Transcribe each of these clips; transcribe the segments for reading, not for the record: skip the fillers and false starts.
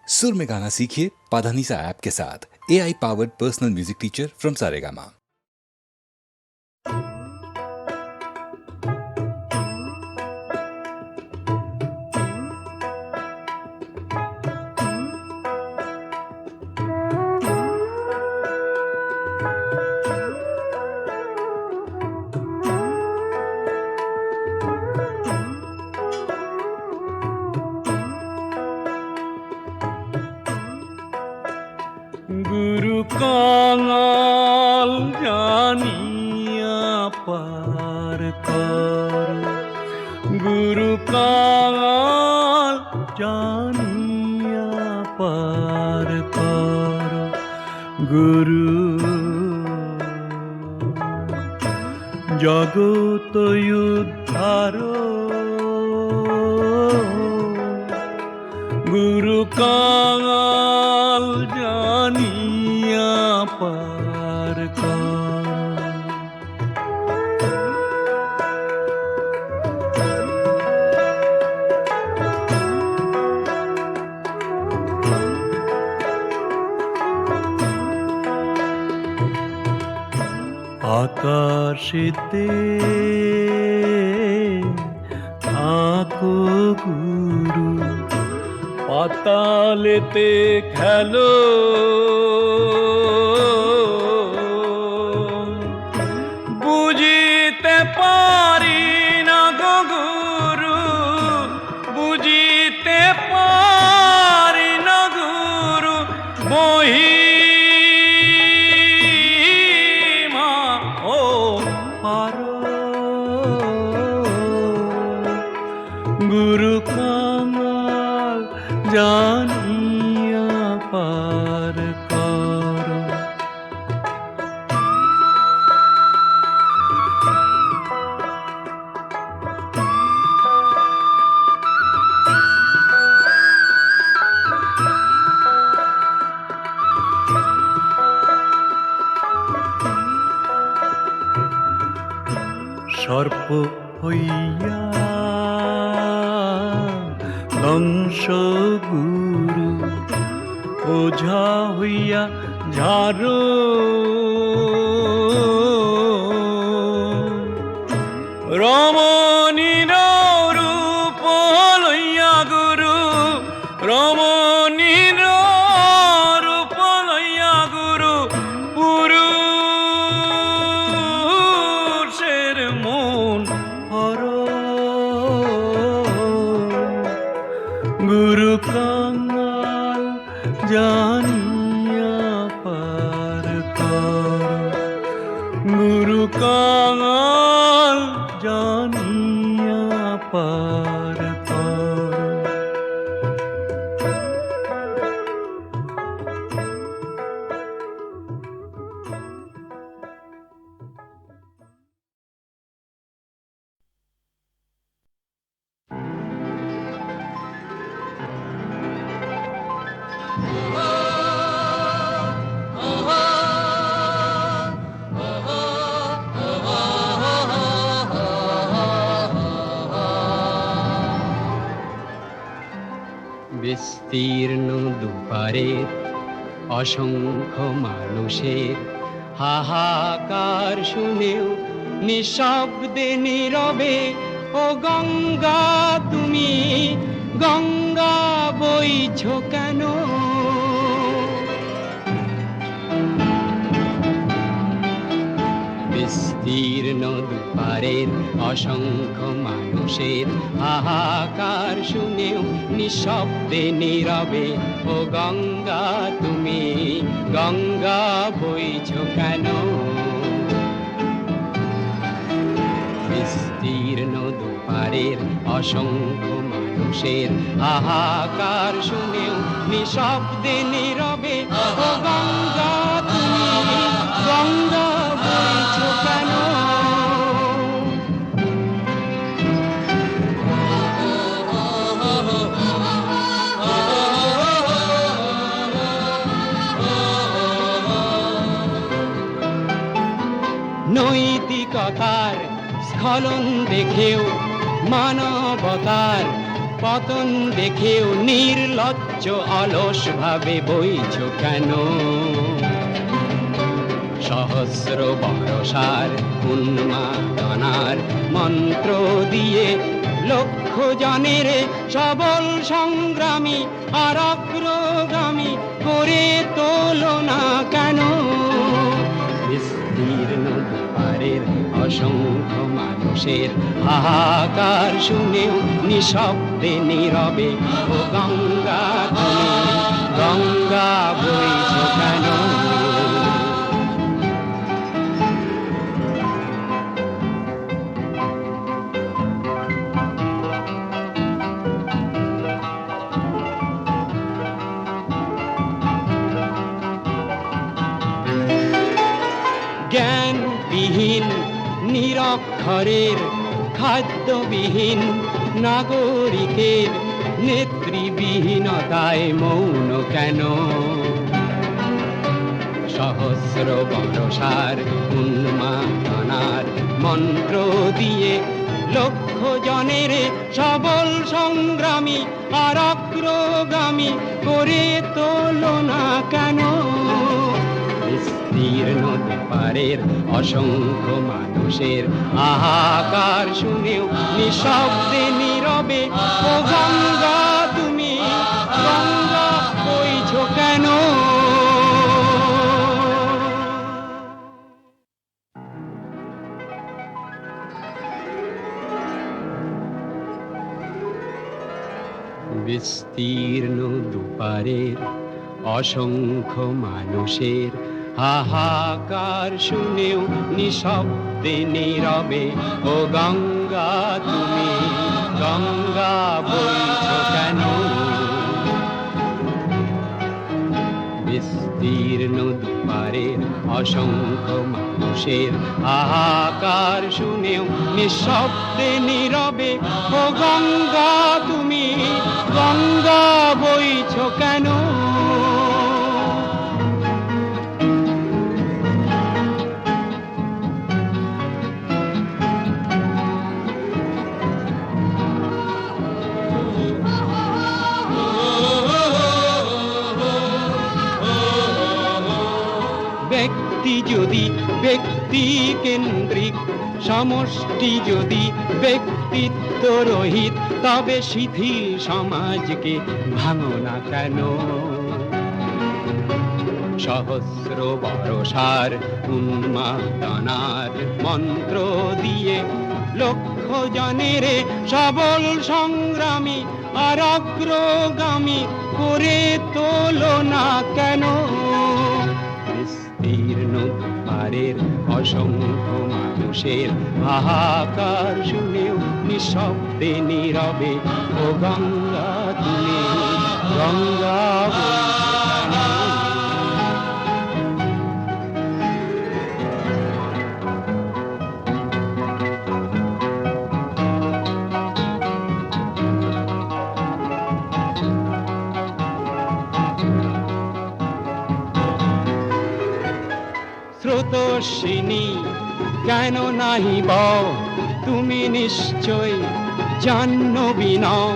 सुर में गाना सीखिए पाधानीसा ऐप के साथ। AI powered personal music teacher from Saregama. গুরু কাঙাল জানিয়া পার কর, গুরু কাঙাল জানিয়া পার কর, গুরু জগত উদ্ধার, গুরু কাঙাল জানিয়া পার কর। আকাশেতে থাকো গুরু, পাতালেতে খেলো, বুঝিতে পারি না গো গুরু, বুঝিতে পারি না গুরু মহিমা ও পারো, গুরু কাঙাল জানিয়া পার কর। সর্প হইয়া দংশ গুরু, ওঝা হইয়া ঝাড়ো, রমণীর রূপ লইয়া গুরু, রমণীর রূপ লইয়া গুরু, পুরুষের মন হর, গুরু কাঙাল জানিয়া পার কর, গুরু কাঙাল জানিয়া পার কর। বিস্তীর্ণ দুপারের অসংখ্য মানুষের হাহাকার শুনেও নিঃশব্দে নীরবে, ও গঙ্গা তুমি গঙ্গা বইছো কেন? বিস্তীর্ণ দুপারের অসংখ্য মানুষের হাহাকার শুনেও নিঃশব্দে নীরবে, ও গঙ্গা তুমি গঙ্গা বইছো কেন? বিস্তীর্ণ দুপারের অসংখ্য মানুষের হাহাকার শুনেও নিঃশব্দে নীরবে, ও গঙ্গা তুমি গঙ্গা বইছো কেন? নৈতিকতার স্খলন দেখেও মানবতার পতন দেখেও নির্লজ্জ অলস ভাবে বইছ কেন? সহস্র বরষার উন্মাদনার মন্ত্র দিয়ে লক্ষ জনের সবল সংগ্রামী আর অগ্রগামী করে তোলো না কেন? বিস্তীর্ণ দুয়ারের অসংখ্য মানুষের হাহাকার শুনেও নিঃশব্দে নীরবে ও গঙ্গা তুমি গঙ্গা বইছ কেন? জ্ঞানবিহীন নিরক্ষরের খাদ্যবিহীন নাগরিকের নেতৃবিহীনতায় মৌন কেন? সহস্র বরষার উন্মাদনার মন্ত্র দিয়ে লক্ষ জনের সবল সংগ্রামী আর অগ্রগামী করে তোলো না কেন? বিস্তীর্ণ দুপারের অসংখ্য মানুষের হাহাকার শুনেও নিঃশব্দে নীরবে ও গঙ্গা তুমি গঙ্গা বইছ কেন? বিস্তীর্ণ দুপারের অসংখ্য মানুষের হাহাকার শুনেও নিঃশব্দে নীরবে ও গঙ্গা তুমি গঙ্গা বইছ কেন? বিস্তীর্ণ দুপারের অসংখ্য মানুষের হাহাকার শুনেও নিঃশব্দে নীরবে ও গঙ্গা তুমি গঙ্গা বইছ কেন? ব্যক্তি যদি ব্যক্তি কেন্দ্রিক, সমষ্টি যদি ব্যক্তিত্ব রহিত, তবে শিথিল সমাজকে ভাঙো না কেন? সহস্র বরষার উন্মাদনার মন্ত্র দিয়ে লক্ষ জনের সবল সংগ্রামী আর অগ্রগামী করে তোলো না কেন? বিস্তীর্ণ দুপারের অসংখ্য মানুষের হাহাকার শুনেও নিঃশব্দে নীরবে ও গঙ্গা তুমি গঙ্গা বইছ কেন? স্রোতস্বিনী কেন নাহি বও, তুমি নিশ্চয় জাহ্নবী নও,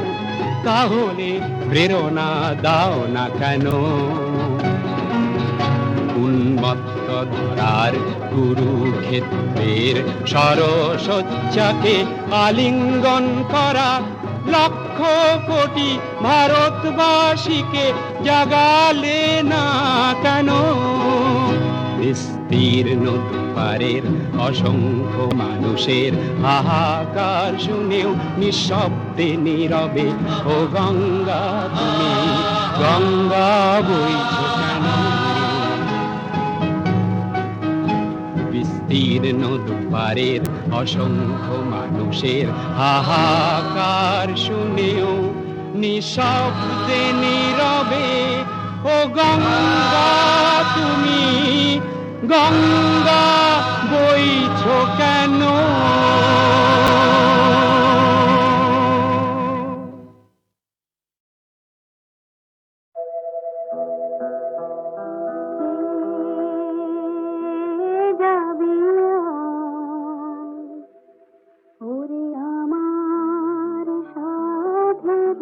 তাহলে প্রেরণা দাও না কেন? উন্মত্ত ধরার কুরুক্ষেত্রের সরসজ্জাকে আলিঙ্গন করা লক্ষ কোটি ভারতবাসীকে জাগালে না কেন? বিস্তীর্ণ দুপারের অসংখ্য মানুষের হাহাকার শুনেও নিঃশব্দে নীরবে ও গঙ্গা তুমি গঙ্গা বইছ কেন? বিস্তীর্ণ দুপারের অসংখ্য মানুষের হাহাকার শুনেও নিঃশব্দে নীরবে ও গঙ্গা তুমি গঙ্গা বইছ কেন? ওরে আমার সাধের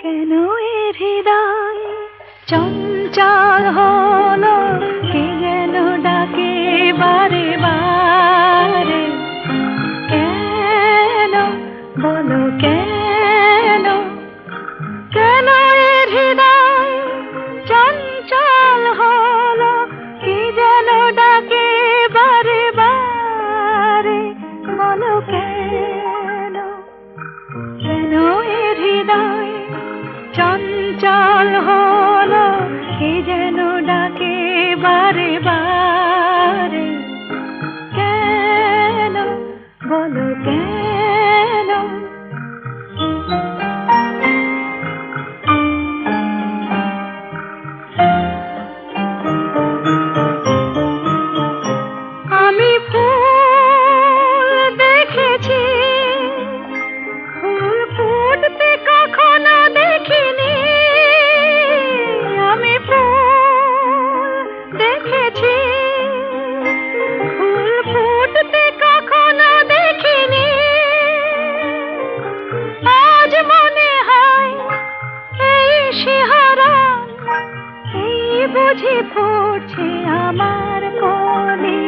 কেন এ হৃদয় চঞ্চল হলো, কে যেন ডাকে বারে বারে। কেন বলো কেন, কেন এ হৃদয় চঞ্চল হলো, কে যেন ডাকে বারে বারে। বলো কেন, কেন এ হৃদয় চঞ্চল হলো, কে যেন ডাকে বারে বারে। কেন বলো কেন। আমি ফুল দেখেছি, ফুল ফুটতে কখনো দেখিনি। আমি ফুল দেখেছি, ফুল ফুটতে কখনো দেখিনি। আজ মনে হয় এই শিহরণ, এই বুঝি ফুটছে আমার মনে।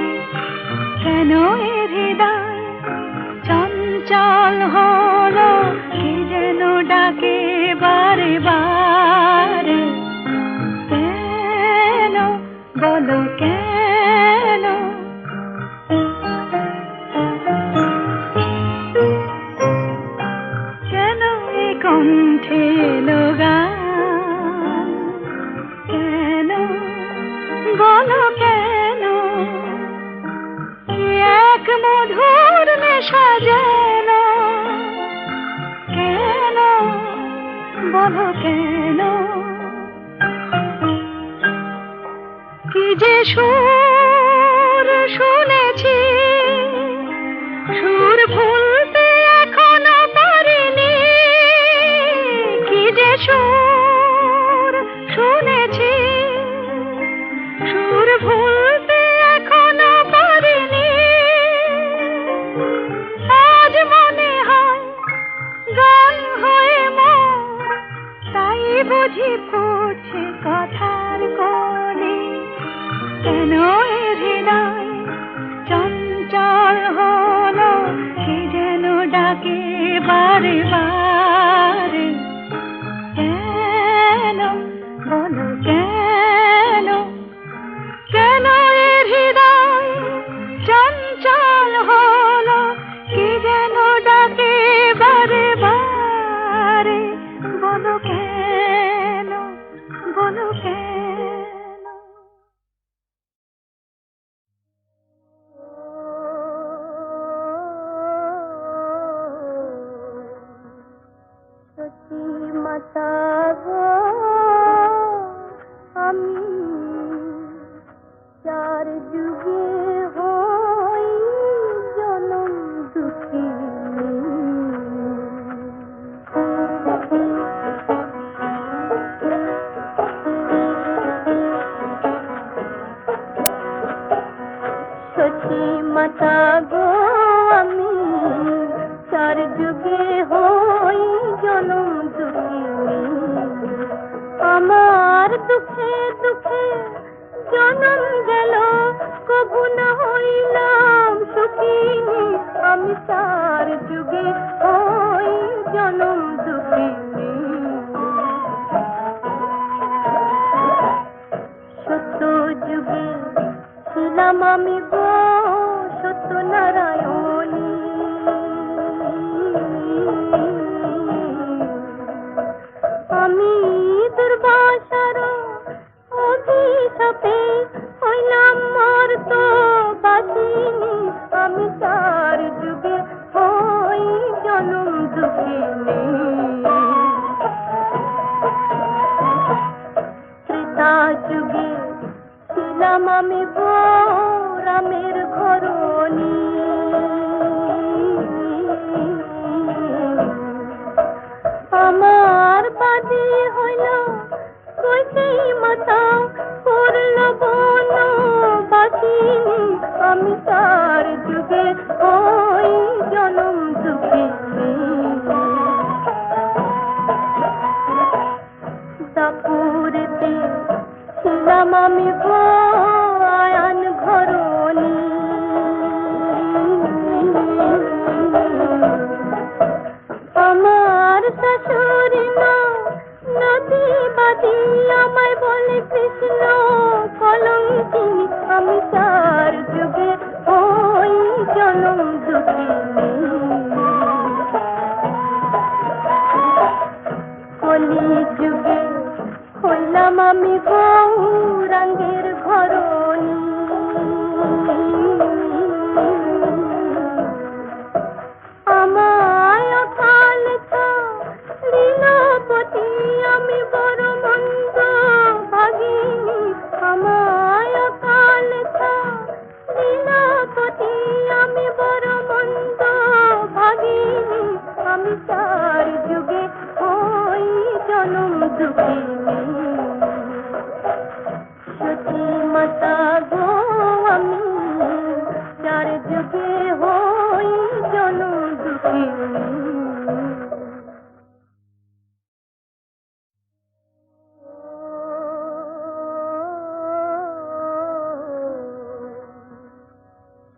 কেন এ হৃদয় চঞ্চল হলো, কে যেন ডাকে বারে বারে। কেন বলো কেন। কেন এ কণ্ঠে এলো গান, কেন বলো কেন। এক মধুর নেশা যেন, কেন বলো কেন। কি যে সুর শুনেছি, সুর ভুলতে এখনো পারিনি। কি যে সুর শুনেছি, সুর ভুলতে এখনো পারিনি। আজ মনে হয় গান হয়ে মন, তাই বুঝি ফুটছে কথার কলি। কেন এ হৃদয় চঞ্চল হলো, কে যেন ডাকে বারে বারে। কেন বলো কেন, কেন এ হৃদয় চঞ্চল হলো, কে যেন ডাকে বারে বারে। বলো কেন, বলো কেন। সতী মাতা গো আমি, চার যুগে হই জনম দুঃখিনী। সতী মাতা গো আমি, চার যুগে হই জনম দুঃখিনী। আমার দুঃখে দুঃখে জনম গেল, কবু না হইলাম সুখিনী। আমি চার যুগে হই জনম দুঃখিনী। সত্য যুগে ছিলাম আমি গো সত্যনারায়ণী। আমি দুর্বাসার অভিশাপে হইলাম মর্ত বাসিনী। আমি চার যুগে হই জনম দুঃখিনী। ত্রেতা যুগে ছিলাম আমি গো রামের ঘরণী। আমার বাদী হইল কইকেয়ী মাতা, করল বনবাসিনী। আমি চার যুগে হই জনম দুঃখিনী। ছিলাম আমি গো আয়ান ঘরণী। আমার শাশুড়ি নদীবাদী আমায় বলে কৃষ্ণ কলঙ্কিনী, আমি তার যুগে ওই জনম দুঃখিনী। কলি যুগে হইলাম আমি গৌরাঙ্গের ঘরণী। আমায় অকাল লীলাপতি আমি বড় মন্দ ভাগিনী। আমায় অকাল লীলাপতি আমি বড় মন্দ ভাগিনী, আমি তার যুগে ওই জনম দুঃখিনী। সতী মাতা গো আমি যার যুগে হই জনম দুঃখিনী।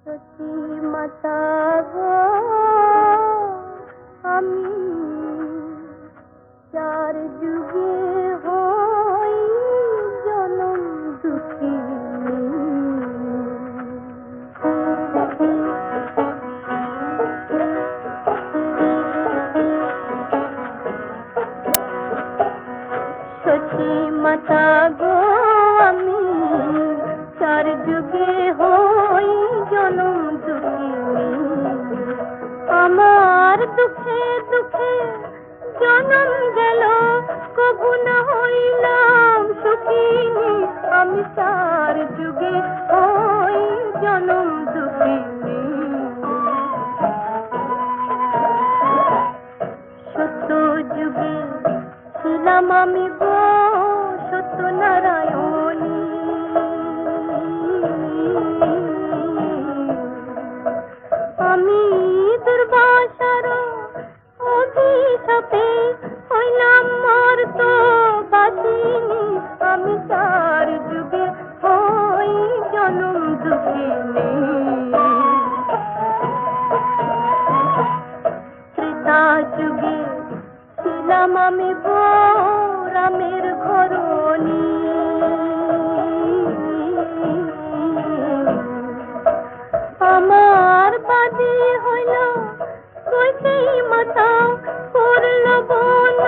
সতী মাতা গো আমি যার যুগে হই জনম দুঃখিনী। সতী মাতা গো আমি যার যুগে হই জনম দুঃখিনী। আমার দুঃখে দুঃখে জনম গেল কভু না হইলাম সুখিনী, আমি তার যুগে হই জনম দুঃখিনী। সত্য যুগে ছিলাম আমি গো সত্যনারায়ণী। আমি দুর্বাসার অভিশাপে হইলাম মর্ত বাসিনী, আমি তার যুগে হই জনম দুঃখিনী। ত্রেতা যুগে ছিলাম আমি গো রামের ঘরণী। আমার বাদী হইল কইকেই মাতা করল বন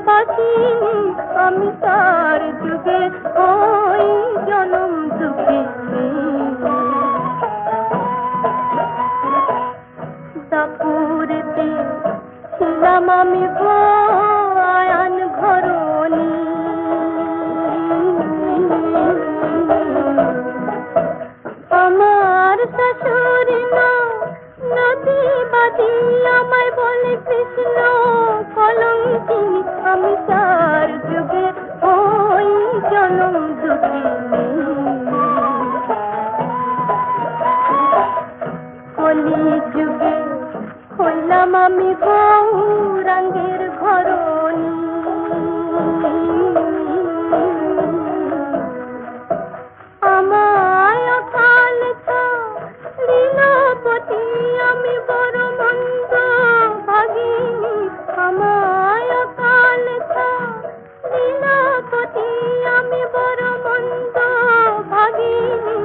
বাসিনী, আমি তার যুগে ওই জনম দুঃখিনী। দাপুরেতে ছিলাম আমি গো আয়ান ঘরণী। আমার শাশুড়ি নদীবাদী আমায় বলে কৃষ্ণ কলঙ্কিনী, আমি তার যুগে ওই জনম দুঃখিনী। কলি যুগে হইলাম আমি গৌরাঙ্গের ঘরণী। আমায় অকাল লীলাপতি আমি বড় মন্দ ভাগিনী। আমায় অকাল লীলাপতি আমি বড় মন্দ ভাগিনী,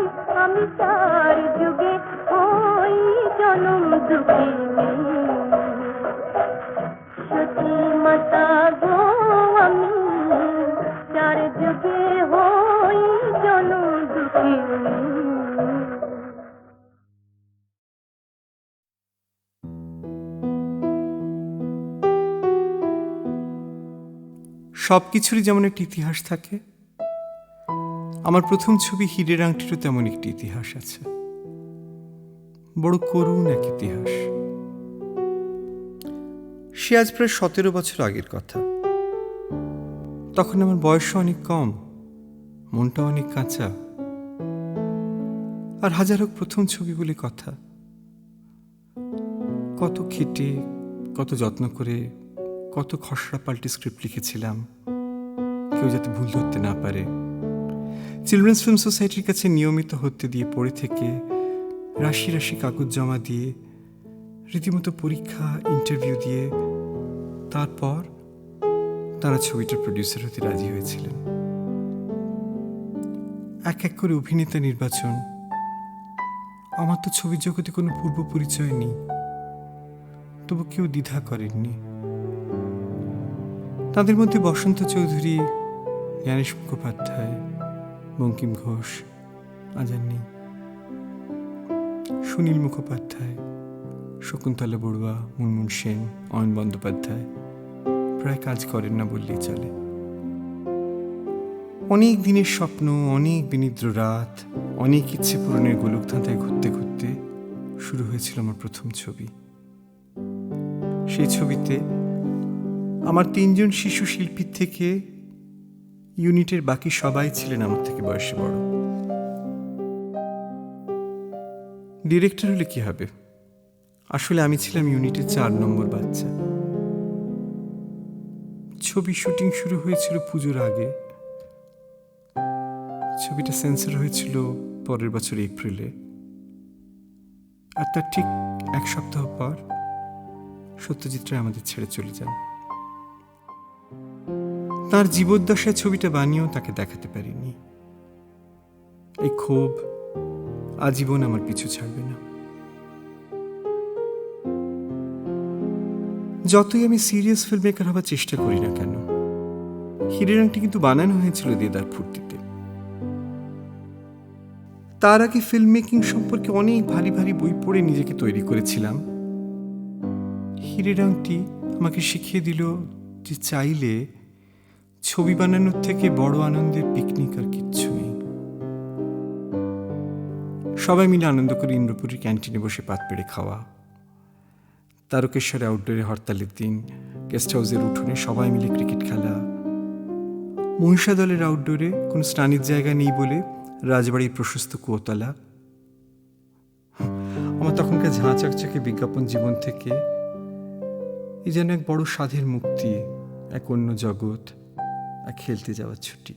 আমি তার যুগে ওই জনম দুঃখিনী। সতী মাতা গো আমি যার যুগে হই জনম দুঃখিনী। সব কিছুরই যেমন একটি ইতিহাস থাকে, আমার প্রথম ছবি হীরের আংটিরও তেমন একটি ইতিহাস আছে। বড় করুণ এক ইতিহাস। সে আজ প্রায় 17 বছর আগের কথা। তখন আমার বয়সও অনেক কম, মনটা অনেক কাঁচা, আর হাজার হোক প্রথম ছবি বলে কথা। কত খেটে, কত যত্ন করে, কত খসড়া পাল্টে স্ক্রিপ্ট লিখেছিলাম, কেউ যাতে ভুল ধরতে না পারে। চিলড্রেন্স ফিল্ম সোসাইটির কাছে নিয়মিত হত্যে দিয়ে পড়ে থেকে রাশি রাশি কাগজ জমা দিয়ে রীতিমতো পরীক্ষা ইন্টারভিউ দিয়ে তারপর তারা ছবিটার প্রডিউসার হতে রাজি হয়েছিলেন। এক এক করে অভিনেতা নির্বাচন। আমার তো ছবির জগতে কোনো পূর্ব পরিচয় নেই, তবু কেউ দ্বিধা করেননি। তাদের মধ্যে বসন্ত চৌধুরী, জ্ঞানেশ মুখোপাধ্যায়, বঙ্কিম ঘোষ, আজান নেই, সুনীল মুখোপাধ্যায়, শকুন্তলা বড়ুয়া, মুনমুন সেন, অয়ন বন্দ্যোপাধ্যায় প্রায় কাজ করেন না বললেই চলে। অনেক দিনের স্বপ্ন, অনেক বিনিদ্র রাত, অনেক ইচ্ছে পূরণের গোলক ধাঁধায় ঘুরতে ঘুরতে শুরু হয়েছিল আমার প্রথম ছবি। সেই ছবিতে আমার 3 জন শিশু শিল্পীর থেকে ইউনিটের বাকি সবাই ছিলেন আমার থেকে বয়সে বড়। ডিরেক্টর হলে কি হবে? আসলে আমি ছিলাম ইউনিটের 4 নম্বর বাচ্চা। ছবি শুটিং শুরু হয়েছিল পুজোর আগে। ছবিটা সেন্সর হয়েছিল পরের বছর এপ্রিলে। আর তার ঠিক 1 সপ্তাহ পর সত্যজিৎ রায় আমাদের ছেড়ে চলে যান। তার জীবদ্দশায় ছবিটা বানিয়েও তাকে দেখাতে পারিনি। এই ক্ষোভ আজীবন আমার পিছু ছাড়বে না। যতই আমি সিরিয়াস ফিল্ম মেকার হবার চেষ্টা করি না কেন, হীরের আংটি কিন্তু বানানো হয়েছিল দেদার ফুর্তিতে। তার আগে ফিল্ম মেকিং সম্পর্কে অনেক ভারী ভারী বই পড়ে নিজেকে তৈরি করেছিলাম। হীরের আংটি আমাকে শিখিয়ে দিল যে চাইলে ছবি বানানোর থেকে বড় আনন্দের পিকনিক আর কিচ্ছু নেই। সবাই মিলে আনন্দ করে ইন্দ্রপুরীর ক্যান্টিনে বসে পাত পেড়ে খাওয়া, তারকেশ্বরে আউটডোরে হরতালের দিন গেস্ট হাউসের উঠোনে সবাই মিলে ক্রিকেট খেলা, মহিষাদলের আউটডোরে কোনো স্নানের জায়গা নেই বলে রাজবাড়ির প্রশস্ত কুয়োতলা। আমার তখনকার ঝাঁ চকচকে বিজ্ঞাপন জীবন থেকে এই যেন এক বড় স্বাধীর মুক্তি, এক অন্য জগৎ, এক খেলতে যাওয়ার ছুটি।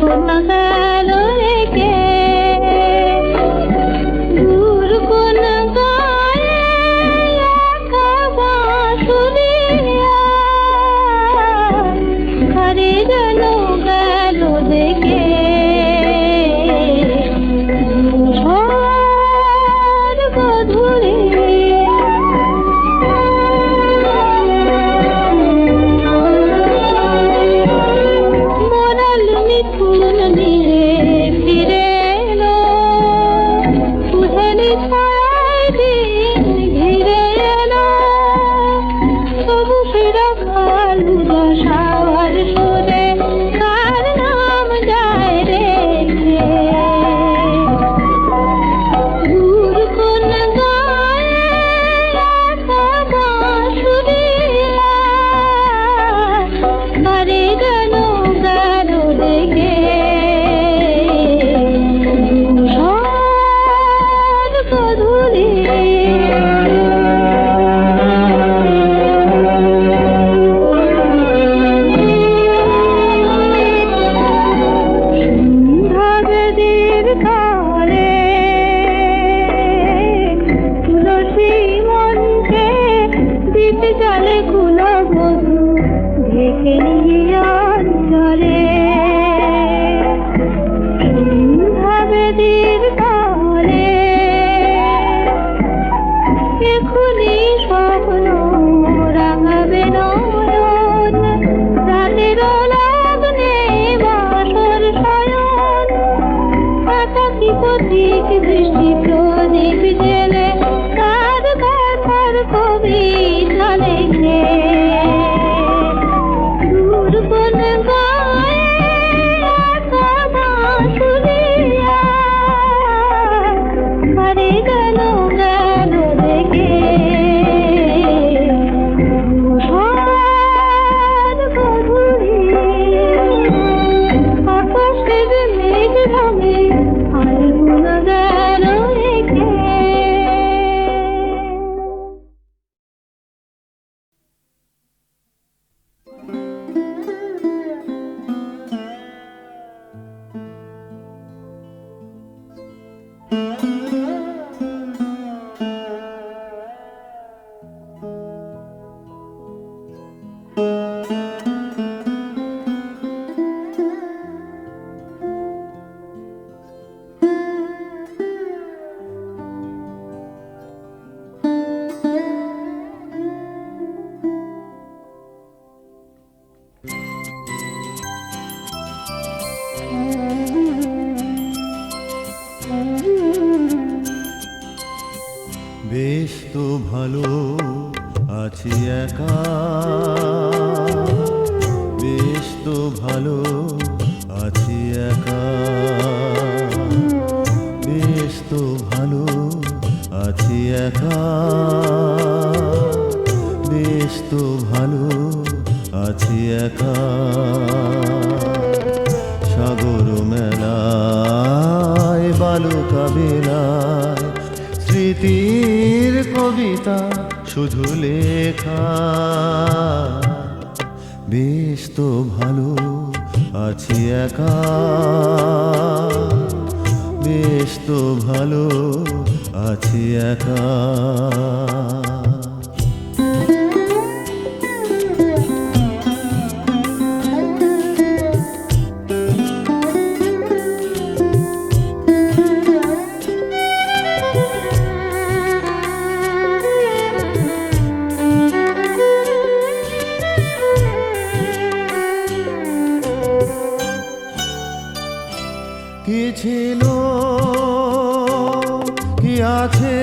কবিতা লেখে দূর কোন আছি একা, বেশ তো ভালো আছি একা, বেশ তো ভালো আছি একা, বেশ তো ভালো আছি একা। সাগর মেলায় বালুকা বেলায় স্মৃতির কবিতা শুধু লেখা, বেশ তো ভালো আছি একা, বেশ তো ভালো আছি একা। কি ছিল কি আছে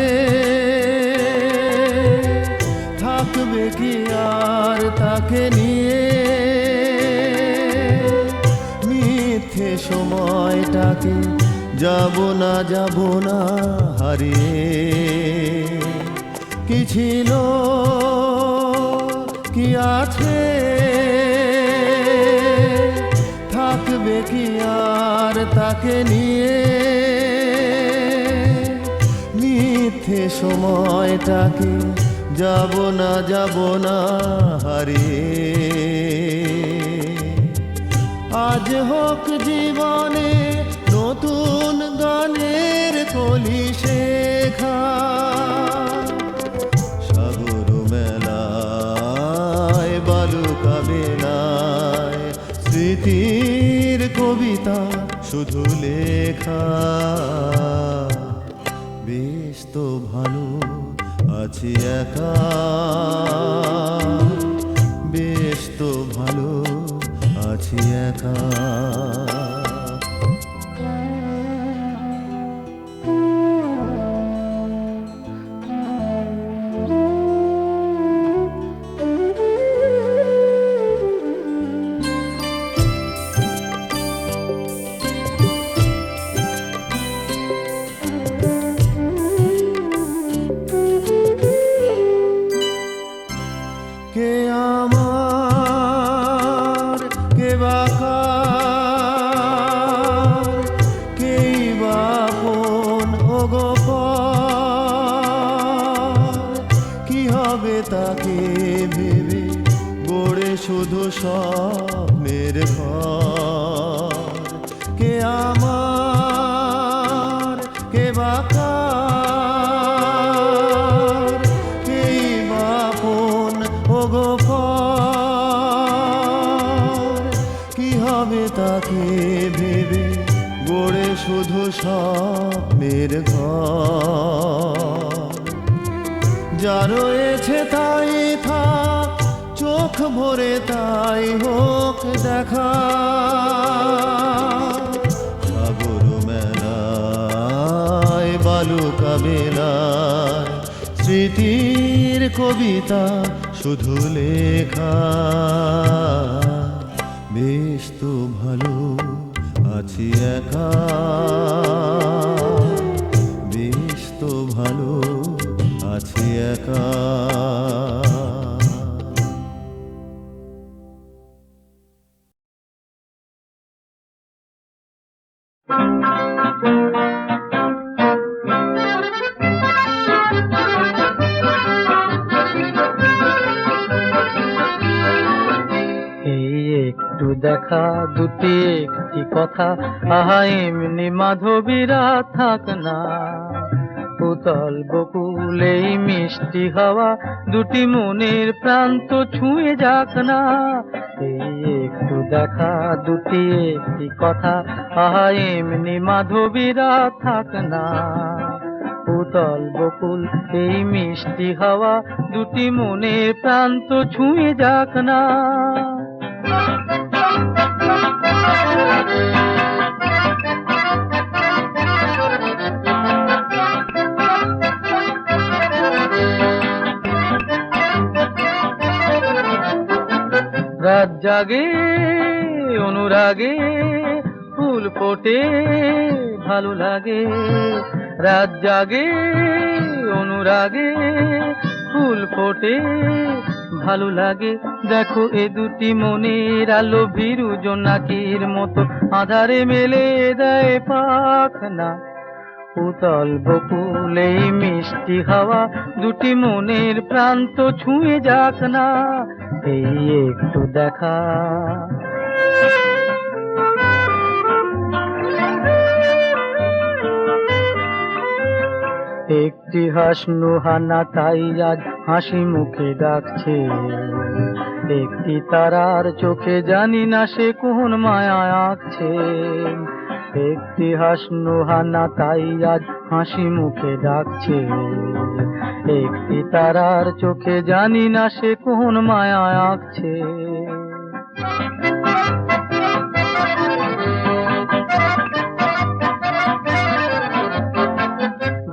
থাকবে কি আর তাকে নিয়ে, মিথ্যে সময়টাকে যাব না হারিয়ে। কি ছিল কি আছে থাকবে কি আর তাকে নিয়ে, মিথ্যে সময়টাকে যাব না হারিয়ে। আজ হোক জীবনে নতুন গানের কলি শেখা, সাগর মেলায় বালুকা বেলায় স্মৃতির কবিতা শুধু লেখা, বেশ তো ভালো আছি একা, বেশ তো ভালো আছি একা। কে আমার কে বাকার, কেই বাপন ওগো পর, কি হবে তাকে ভেবে গড়ে শুধু স্বপ্নের ঘর। কে আমার কে বাকার, কেই বাপন ওগো পর, কি হবে তাকে ভেবে গড়ে শুধু স্বপ্নের ঘর। যা রয়েছে তাই থাক, চোখ ভরে তাই হোক দেখা, সাগর মেলায় বালুকা বেলায় স্মৃতির কবিতা শুধু লেখা, বেশ তো ভালো আছি একা, বেশ তো ভালো আছি একা। এই একটু দেখা দুটি একটি কথা, আহা এমনি মাধবীরা থাক না। উতল বকুলে মিষ্টি হাওয়া দুটি মনের প্রান্ত ছুঁয়ে যাক না। এই একটু দেখা দুটি একটি কথা, আহা এমনি মাধবীরা থাক না। উতল বকুল এই মিষ্টি হাওয়া দুটি মনের প্রান্ত ছুঁয়ে যাক না। রাত জাগে অনুরাগে, ফুল ফোটে ভালো লাগে। রাত জাগে অনুরাগে, ফুল ফোটে ভালো লাগে। দেখো এ দুটি মনের আলো ভীরু জোনাকির মতো আধারে মেলে দেয় পাখনা। উতল বকুলে মিষ্টি হাওয়া দুটি মনের প্রান্ত ছুঁয়ে যাক না, এই একটু দেখা। একটি হাসনু হানা তাই আজ হাসি মুখে ডাকছে, একটি তারার চোখে জানি না সে কোন মায়া আঁকছে। একটি হাসনু হানা তাই আজ হাসি মুখে ডাকছে, একটি তারার চোখে জানি না সে কোন মায়া আঁকছে।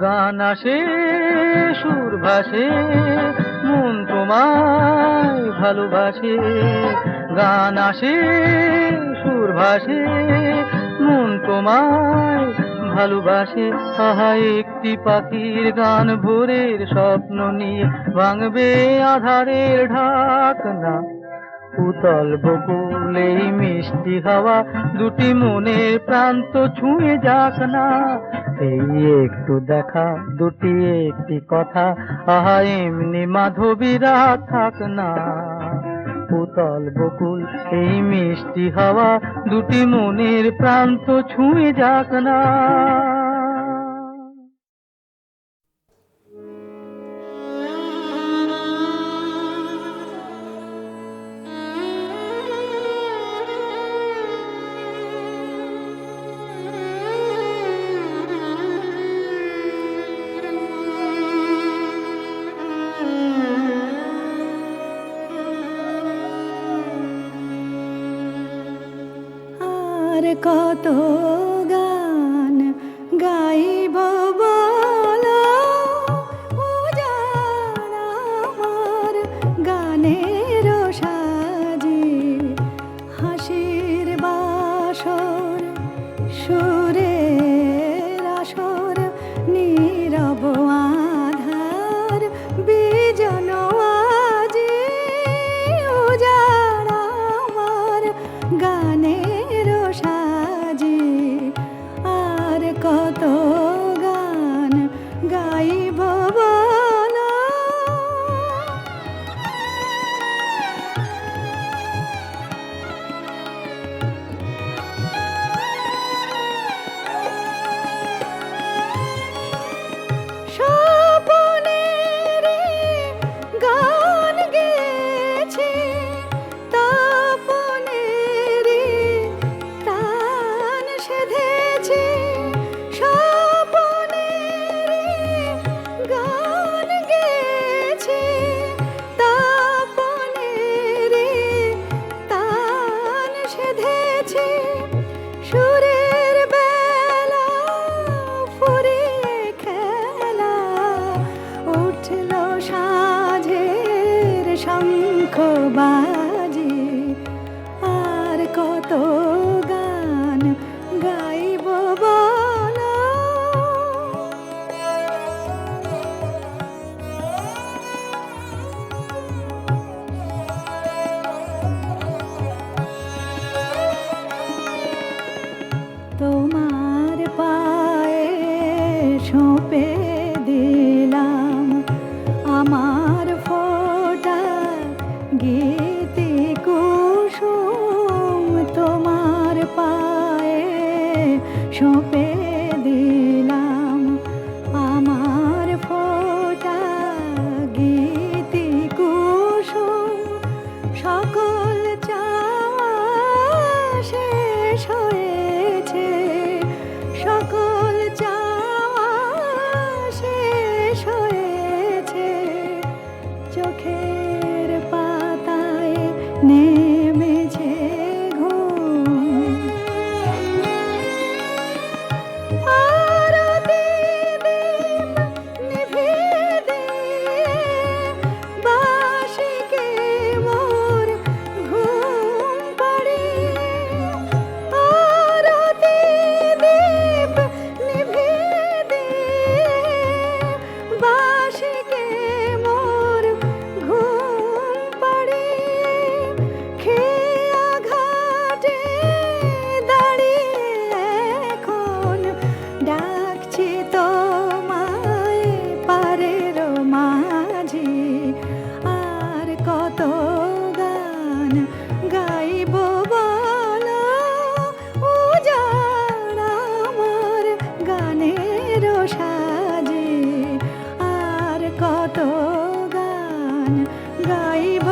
গান আসে সুর ভাসে, মন তোমায় ভালোবাসে। গান আসে সুর ভাসে, মন তোমায় ভালোবাসে। আহা একটি পাখির গান ভোরের স্বপ্ন নিয়ে ভাঙবে আধারের ঢাকনা। উতল বকুলে মিষ্টি হাওয়া দুটি মনের প্রান্ত ছুঁয়ে যাক না, এই একটু দেখা দুটি একটি কথা। আহা এমনি মাধবী রাত থাক না। উতল বকুল এই মিষ্টি হাওয়া দুটি মনের প্রান্ত ছুঁয়ে যাক না। আর কত গান গাইব বলো, উজাড় আমার গানের সাজি। হাসির বাসর সুরের আসর, নীরব আধার বিজন আজি। উজাড় আমার গানের সাজি, আর কত গান গাইব বলো। স্বপনের গান গেয়েছি, তাপনের তান সেধেছি। স্বপনের গান গেয়েছি, তাপনের তান সেধেছি। সুরের বেলা ফুরিয়ে খেলা, উঠল সাঁঝের শঙ্খ বাজি। আর কত গান গাইব বলো। তোমার পায়ে সঁপে দিলাম আমার ফোঁটা গীতি কুসুম। তোমার পায়ে সঁপে দিলাম আমার ফোঁটা গীতি কুসুম। সকল চাওয়া শেষ হয়েছে, সকল চাওয়া শেষ হয়েছে। চোখের পাতায় নেমেছে ঘুম। আরতি দীপ নিভিয়ে দিয়ে বাঁশিকে মোর ঘুম আছি তোমায় পারের মাঝি, আর কত গান গাইব বলো, উজাড় আমার গানের সাজে, আর কত গান গাইব